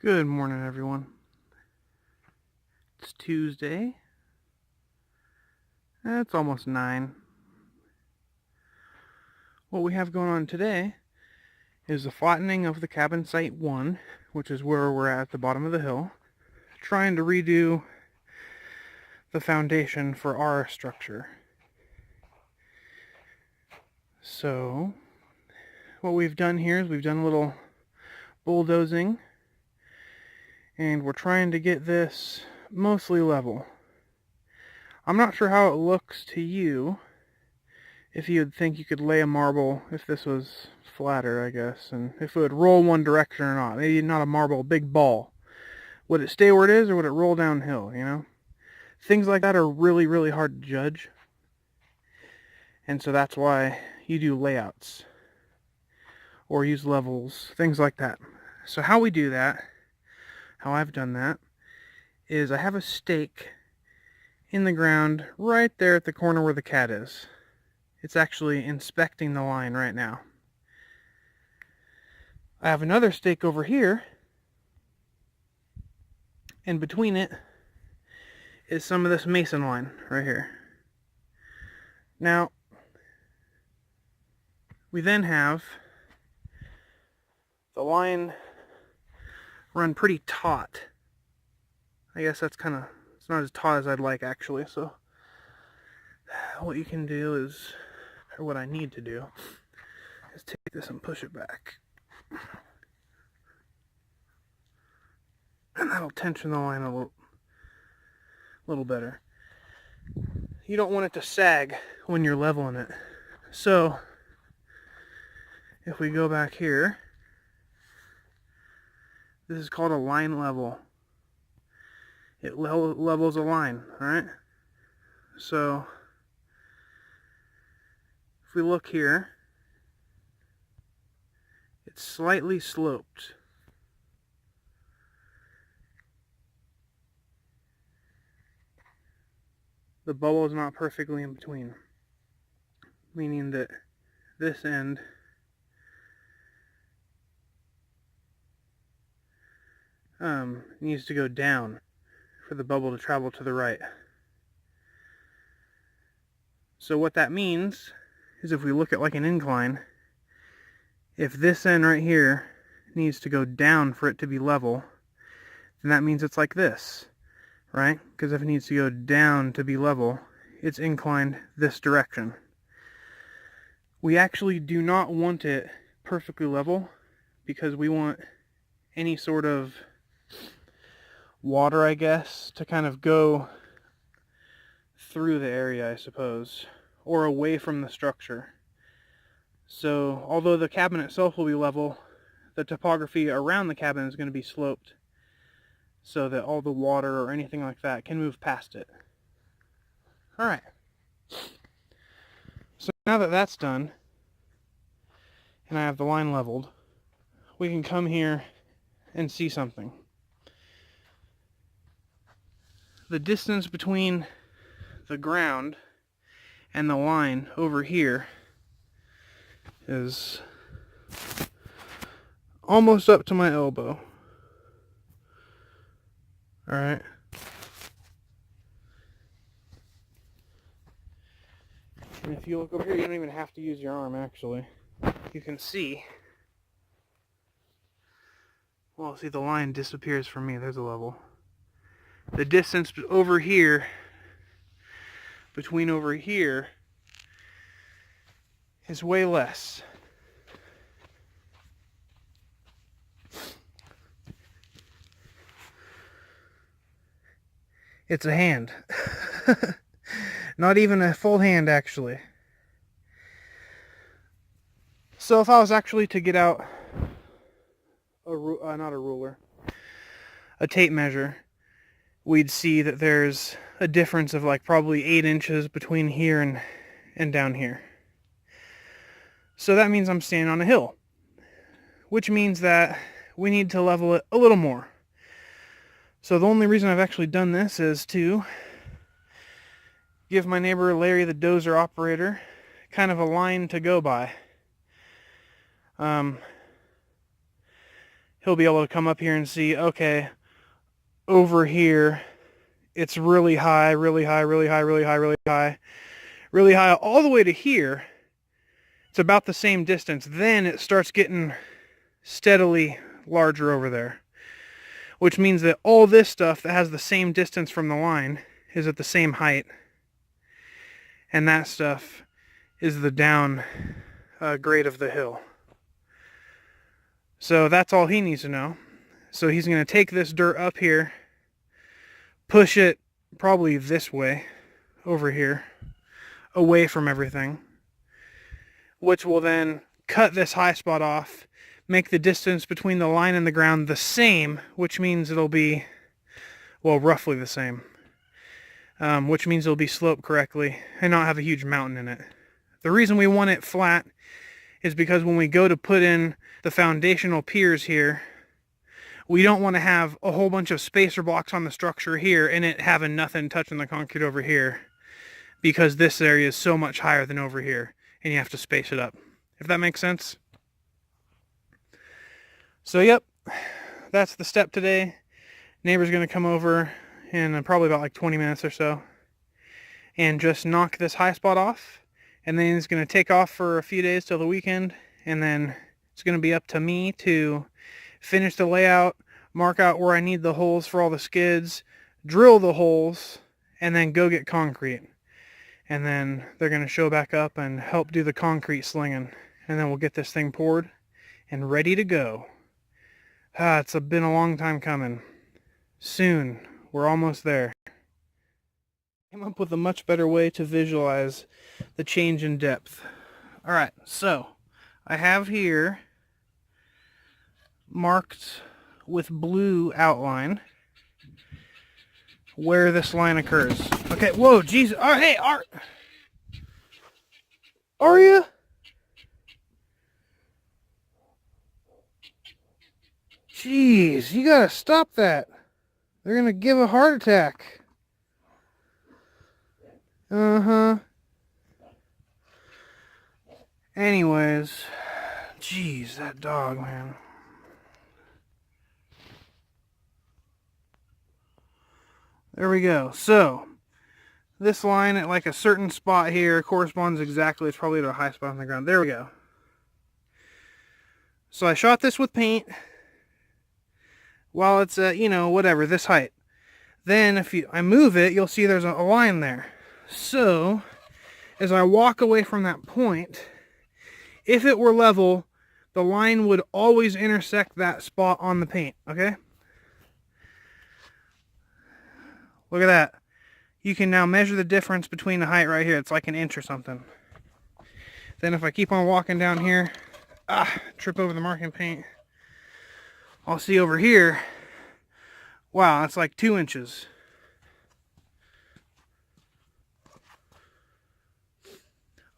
Good morning, everyone. It's Tuesday. It's almost 9. What we have going on today is the flattening of the cabin site 1, which is where we're at the bottom of the hill, trying to redo the foundation for our structure. So, what we've done here is we've done a little bulldozing, and we're trying to get this mostly level. I'm not sure how it looks to you, if you would think you could lay a marble if this was flatter, I guess, and if it would roll one direction or not. Maybe not a marble, a big ball. Would it stay where it is, or would it roll downhill, you know? Things like that are really, really hard to judge. And so that's why you do layouts, or use levels, things like that. So how we do that, how I've done that, is I have a stake in the ground right there at the corner where the cat is. It's actually inspecting the line right now. I have another stake over here, and between it is some of this mason line right here. Now, we then have the line run pretty taut. I guess that's it's not as taut as I'd like, actually, so what you can do is, or what I need to do, is take this and push it back. And that'll tension the line a little better. You don't want it to sag when you're leveling it. So, if we go back here, this is called a line level. It levels a line, alright? So, if we look here, it's slightly sloped. The bubble is not perfectly in between, meaning that this end needs to go down for the bubble to travel to the right. So what that means is, if we look at like an incline, if this end right here needs to go down for it to be level, then that means it's like this, right? Because if it needs to go down to be level, it's inclined this direction. We actually do not want it perfectly level, because we want any sort of water, I guess, to kind of go through the area, I suppose, or away from the structure. So, although the cabin itself will be level, the topography around the cabin is going to be sloped, so that all the water or anything like that can move past it. Alright. So now that that's done, and I have the line leveled, we can come here and see something. The distance between the ground and the line over here is almost up to my elbow. Alright. And if you look over here, you don't even have to use your arm, actually. You can see. Well, see, the line disappears from me. There's a level. The distance over here, between over here, is way less. It's a hand. Not even a full hand, actually. So if I was actually to get out not a ruler, a tape measure, we'd see that there's a difference of like probably 8 inches between here and down here. So that means I'm standing on a hill, which means that we need to level it a little more. So the only reason I've actually done this is to give my neighbor Larry, the dozer operator, kind of a line to go by. he'll be able to come up here and see, okay, over here, it's really high, really high, really high, really high, really high, really high, all the way to here. It's about the same distance. Then it starts getting steadily larger over there, which means that all this stuff that has the same distance from the line is at the same height, and that stuff is the down grade of the hill. So that's all he needs to know. So he's going to take this dirt up here, push it probably this way, over here, away from everything, which will then cut this high spot off, make the distance between the line and the ground the same, which means it'll be, well, roughly the same, which means it'll be sloped correctly and not have a huge mountain in it. The reason we want it flat is because when we go to put in the foundational piers here, we don't want to have a whole bunch of spacer blocks on the structure here and it having nothing touching the concrete over here, because this area is so much higher than over here and you have to space it up, if that makes sense. So yep, that's the step today. Neighbor's going to come over in probably about like 20 minutes or so and just knock this high spot off, and then he's going to take off for a few days till the weekend, and then it's going to be up to me to finish the layout, mark out where I need the holes for all the skids, drill the holes, and then go get concrete. And then they're going to show back up and help do the concrete slinging. And then we'll get this thing poured and ready to go. It's been a long time coming. Soon. We're almost there. I came up with a much better way to visualize the change in depth. Alright, so I have here marked with blue outline where this line occurs. Okay, whoa, Jesus. Oh, hey, are you? Jeez, you gotta stop that. They're gonna give a heart attack. Anyways, jeez, that dog, man. There we go. So, this line at like a certain spot here corresponds exactly. It's probably to a high spot on the ground. There we go. So I shot this with paint while it's at, whatever, this height. Then if I move it, you'll see there's a line there. So, as I walk away from that point, if it were level, the line would always intersect that spot on the paint, okay? Look at that. You can now measure the difference between the height right here. It's like an inch or something. Then if I keep on walking down here, trip over the marking paint, I'll see over here, wow, that's like 2 inches.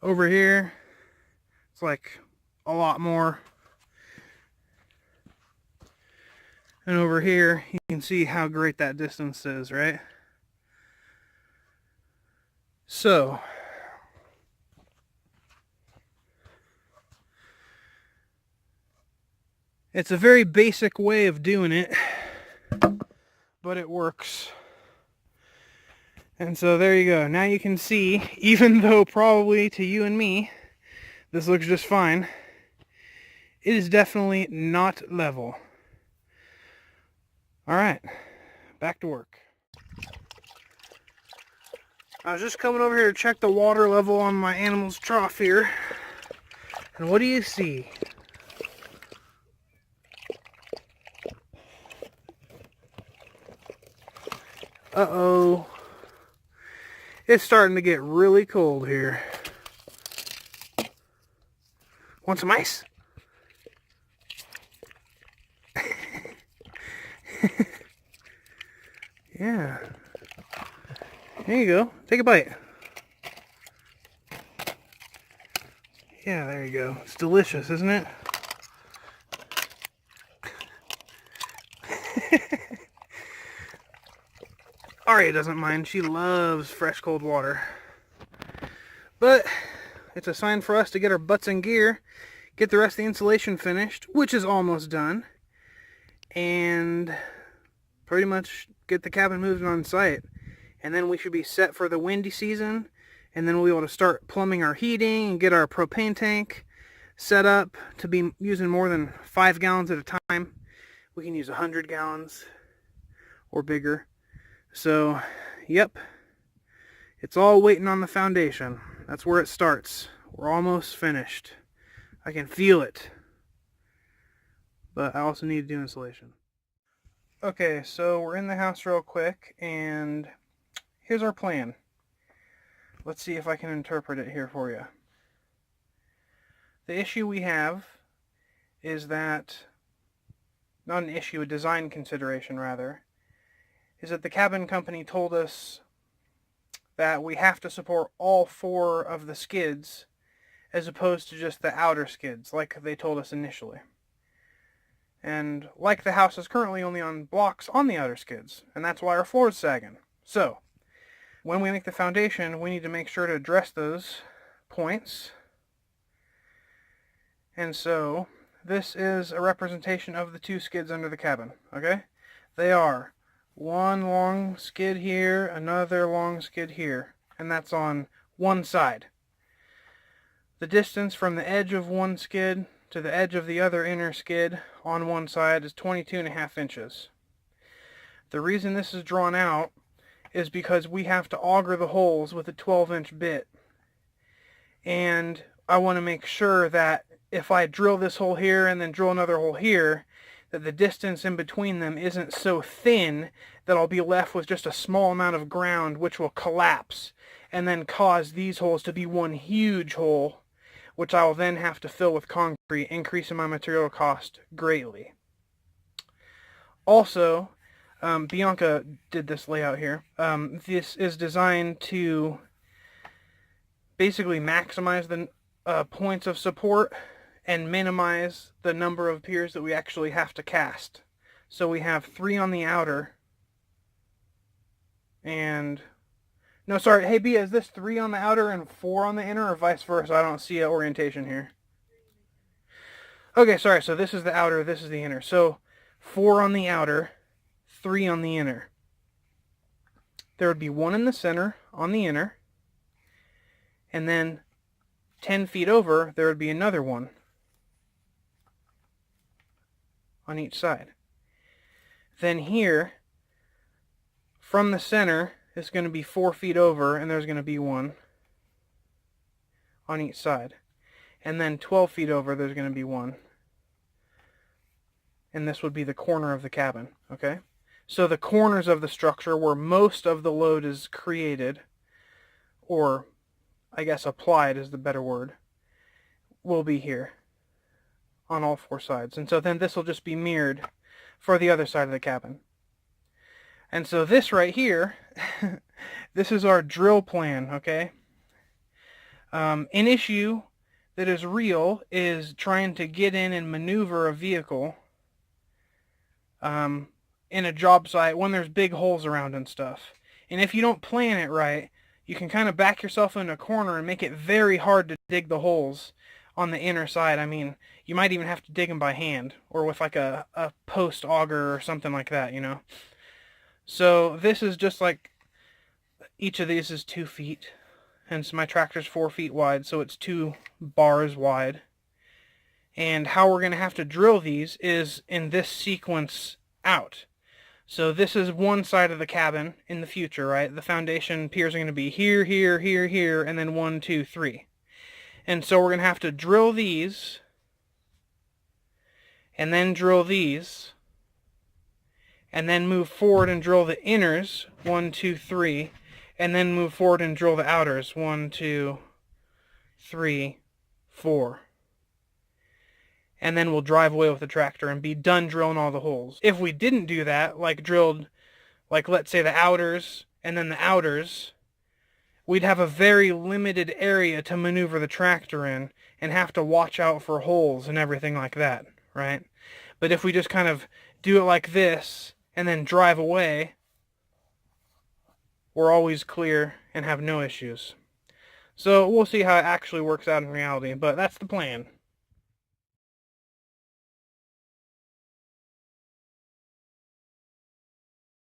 Over here, it's like a lot more. And over here, you can see how great that distance is, right? So, it's a very basic way of doing it, but it works. And so there you go. Now you can see, even though probably to you and me, this looks just fine, it is definitely not level. Alright, back to work. I was just coming over here to check the water level on my animal's trough here. And what do you see? Uh-oh. It's starting to get really cold here. Want some ice? Yeah. There you go. Take a bite. Yeah, there you go. It's delicious, isn't it? Aria doesn't mind. She loves fresh cold water. But it's a sign for us to get our butts in gear, get the rest of the insulation finished, which is almost done, and pretty much get the cabin moving on site. And then we should be set for the windy season, and then we'll be able to start plumbing our heating and get our propane tank set up to be using more than 5 gallons at a time. We can use 100 gallons or bigger. So, yep, it's all waiting on the foundation. That's where it starts. We're almost finished. I can feel it. But I also need to do insulation. Okay, so we're in the house real quick, and here's our plan. Let's see if I can interpret it here for you. The issue we have is that, not an issue, a design consideration rather, is that the cabin company told us that we have to support all 4 of the skids as opposed to just the outer skids like they told us initially. And like the house is currently only on blocks on the outer skids, and that's why our floor is sagging. So, when we make the foundation, we need to make sure to address those points. And so, this is a representation of the 2 skids under the cabin, okay? They are one long skid here, another long skid here, and that's on one side. The distance from the edge of one skid to the edge of the other inner skid on one side is 22.5 inches. The reason this is drawn out is because we have to auger the holes with a 12-inch bit. And I want to make sure that if I drill this hole here and then drill another hole here, that the distance in between them isn't so thin that I'll be left with just a small amount of ground which will collapse and then cause these holes to be one huge hole, which I will then have to fill with concrete, increasing my material cost greatly. Also, Bianca did this layout here. This is designed to basically maximize the points of support and minimize the number of piers that we actually have to cast. So we have 3 on the outer, and no, sorry, hey Bia, is this 3 on the outer and 4 on the inner, or vice versa? I don't see an orientation here. Okay, sorry, so this is the outer, this is the inner. So 4 on the outer, 3 on the inner. There would be 1 in the center on the inner, and then 10 feet over, there would be another one on each side. Then here, from the center, it's going to be 4 feet over, and there's going to be 1 on each side. And then 12 feet over, there's going to be 1. And this would be the corner of the cabin, okay? So the corners of the structure where most of the load is created, or I guess applied is the better word, will be here on all 4 sides. And so then this will just be mirrored for the other side of the cabin. And so this right here, this is our drill plan, okay? An issue that is real is trying to get in and maneuver a vehicle in a job site when there's big holes around and stuff. And if you don't plan it right, you can kind of back yourself in a corner and make it very hard to dig the holes on the inner side. I mean, you might even have to dig them by hand or with like a post auger or something like that, you know. So this is just like, each of these is 2 feet, and so my tractor's 4 feet wide, so it's 2 bars wide. And how we're going to have to drill these is in this sequence out. So this is one side of the cabin in the future, right? The foundation piers are going to be here, here, here, here, and then 1, 2, 3. And so we're going to have to drill these, and then drill these, and then move forward and drill the inners, 1, 2, 3, and then move forward and drill the outers, 1, 2, 3, 4. And then we'll drive away with the tractor and be done drilling all the holes. If we didn't do that, like drilled, like let's say the outers and then the outers, we'd have a very limited area to maneuver the tractor in and have to watch out for holes and everything like that, right? But if we just kind of do it like this and then drive away, we're always clear and have no issues. So we'll see how it actually works out in reality, but that's the plan.